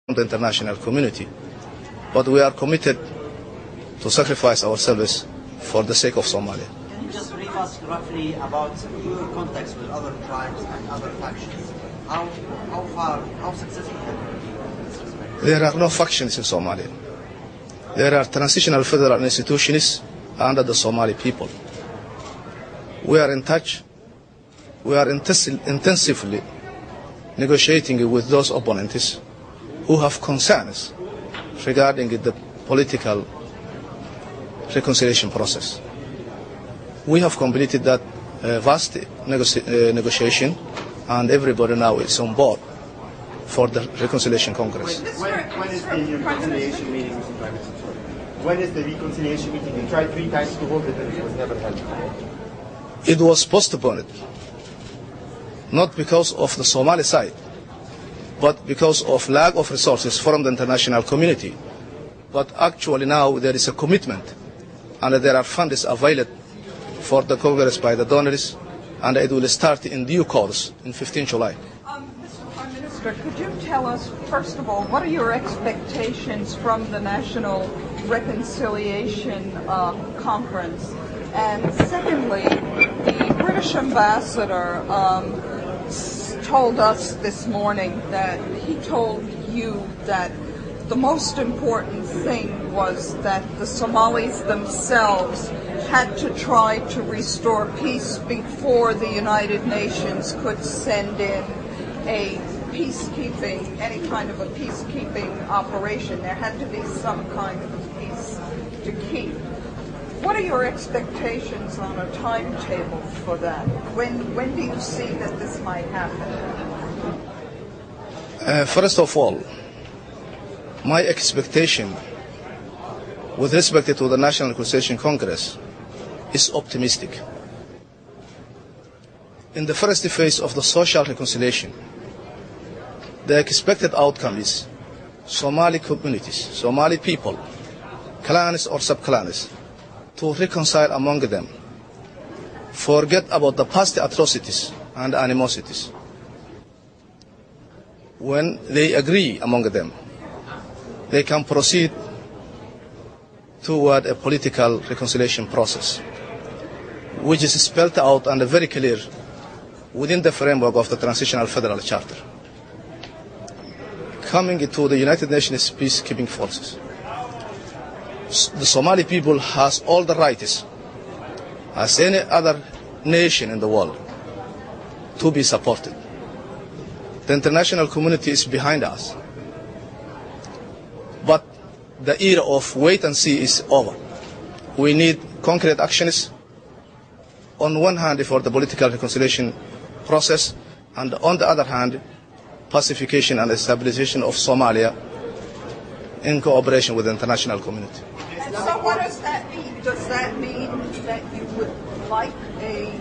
the international community. But we are committed to sacrifice ourselves for the sake of Somalia. Can you just brief us roughly about your contacts with other tribes and other factions? How successful have you been in this respect? There are no factions in Somalia. There are transitional federal institutions under the Somali people. We are in touch. We are intensively negotiating with those opponents who have concerns regarding the political reconciliation process. We have completed that vast negotiation, and everybody now is on board for the Reconciliation Congress. When is the reconciliation meeting, Mr. Prime Minister? When is the reconciliation meeting? We tried 3 times to hold it and it was never held. It was postponed, not because of the Somali side, but because of lack of resources from the international community. But actually now there is a commitment, and there are funds available for the Congress by the donors, and it will start in due course in 15 July. Mr. Prime Minister, could you tell us, first of all, what are your expectations from the National Reconciliation Conference? And secondly, the British ambassador told us this morning that he told you that the most important thing was that the Somalis themselves had to try to restore peace before the United Nations could send in a peacekeeping, any kind of a peacekeeping operation. There had to be some kind of a peace to keep. What are your expectations on a timetable for that? When do you see that this might happen? First of all, my expectation with respect to the National Reconciliation Congress is optimistic. In the first phase of the social reconciliation, the expected outcome is Somali communities, Somali people, clans or sub-clans, to reconcile among them, forget about the past atrocities and animosities. When they agree among them, they can proceed toward a political reconciliation process, which is spelled out and very clear within the framework of the Transitional Federal Charter. Coming to the United Nations peacekeeping forces, the Somali people has all the rights, as any other nation in the world, to be supported. The international community is behind us. But the era of wait and see is over. We need concrete actions, on one hand for the political reconciliation process, and on the other hand, pacification and stabilization of Somalia in cooperation with the international community. And so what does that mean? Does that mean that you would like a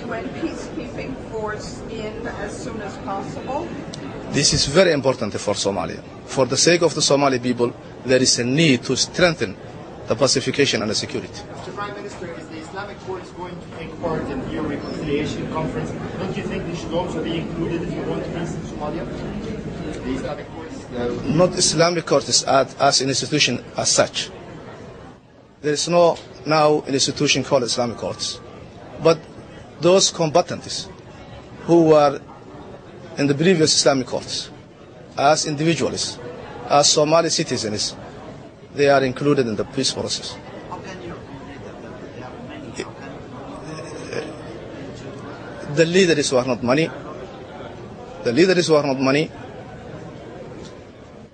UN peacekeeping force in as soon as possible? This is very important for Somalia. For the sake of the Somali people, there is a need to strengthen the pacification and the security. Mr. Prime Minister, is the Islamic courts going to take part in your reconciliation conference? Don't you think they should also be included if you want peace in Somalia? The Islamic courts? Not Islamic courts as an institution as such. There is no now an institution called Islamic courts. But those combatants who were in the previous Islamic courts, as individuals, as Somali citizens, they are included in the peace process. How can you they have many? The leaders who are not money. The leaders who are not money.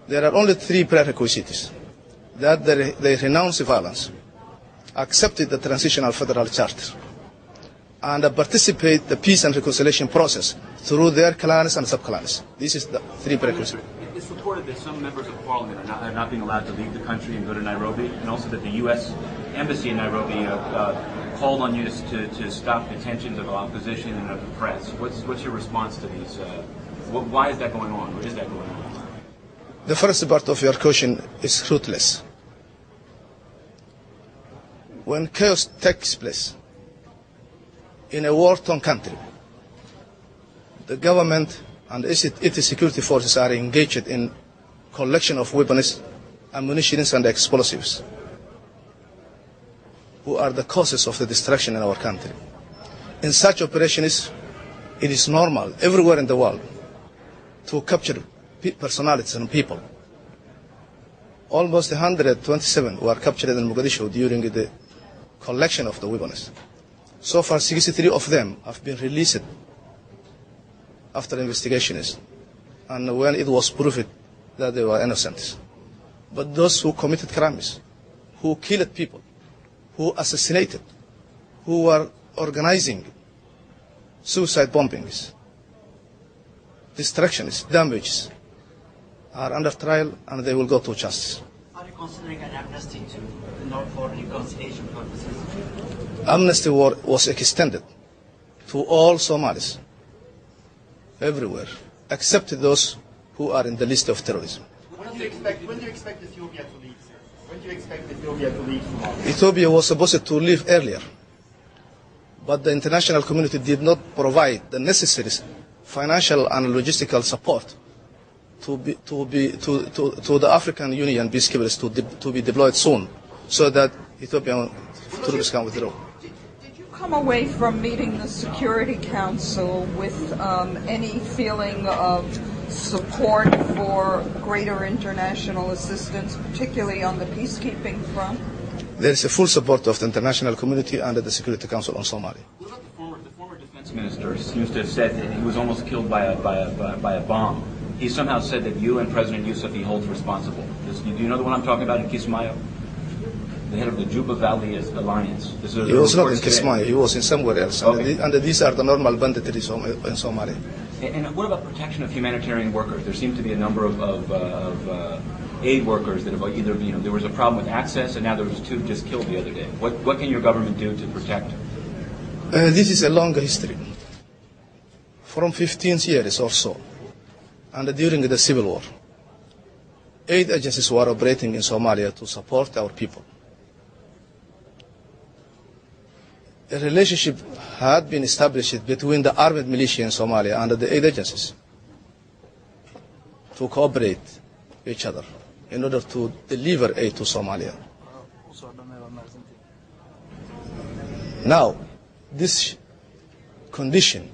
There are only 3 prerequisites: that they renounce violence, accepted the Transitional Federal Charter, and participate the peace and reconciliation process through their clans and sub-clans. This is the 3 prerequisites. It's reported that some members of parliament are not being allowed to leave the country and go to Nairobi, and also that the U.S. Embassy in Nairobi called on you to stop detentions of opposition and of the press. What's your response to these? Why is that going on? Or is that going on? The first part of your question is ruthless. When chaos takes place in a war-torn country, the government and its security forces are engaged in collection of weapons, ammunition, and explosives, who are the causes of the destruction in our country. In such operations, it is normal everywhere in the world to capture personalities and people. Almost 127 were captured in Mogadishu during the collection of the weapons. So far, 63 of them have been released after investigations, and when it was proved that they were innocent. But those who committed crimes, who killed people, who assassinated, who were organizing suicide bombings, destructions, damages, are under trial and they will go to justice. Are you considering an amnesty for reconciliation purposes? Amnesty was extended to all Somalis, everywhere, except those who are in the list of terrorism. When do you expect Ethiopia to leave, sir? When do you expect Ethiopia to leave Somalia? Ethiopia was supposed to leave earlier, but the international community did not provide the necessary financial and logistical support to the African Union peacekeepers to be deployed soon, so that Ethiopian troops can withdraw. Did you come away from meeting the Security Council with any feeling of support for greater international assistance, particularly on the peacekeeping front? There is a full support of the international community and the Security Council on Somalia. What about the former defense minister seems to have said that he was almost killed by a bomb. He somehow said that you and President Yusuf he holds responsible. Do you know the one I'm talking about in Kismayo? The head of the Juba Valley Alliance. He was not in Kismayo, he was in somewhere else. Okay. And these are the normal banditry in Somalia. And what about protection of humanitarian workers? There seem to be a number of aid workers that have either, there was a problem with access, and now there was 2 just killed the other day. What can your government do to protect? This is a long history, from 15 years or so, and during the civil war. Aid agencies were operating in Somalia to support our people. A relationship had been established between the armed militia in Somalia and the aid agencies to cooperate each other in order to deliver aid to Somalia. Now, this condition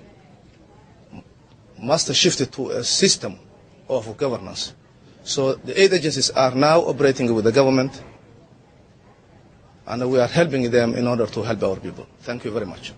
must shift to a system of governance. So the aid agencies are now operating with the government, and we are helping them in order to help our people. Thank you very much.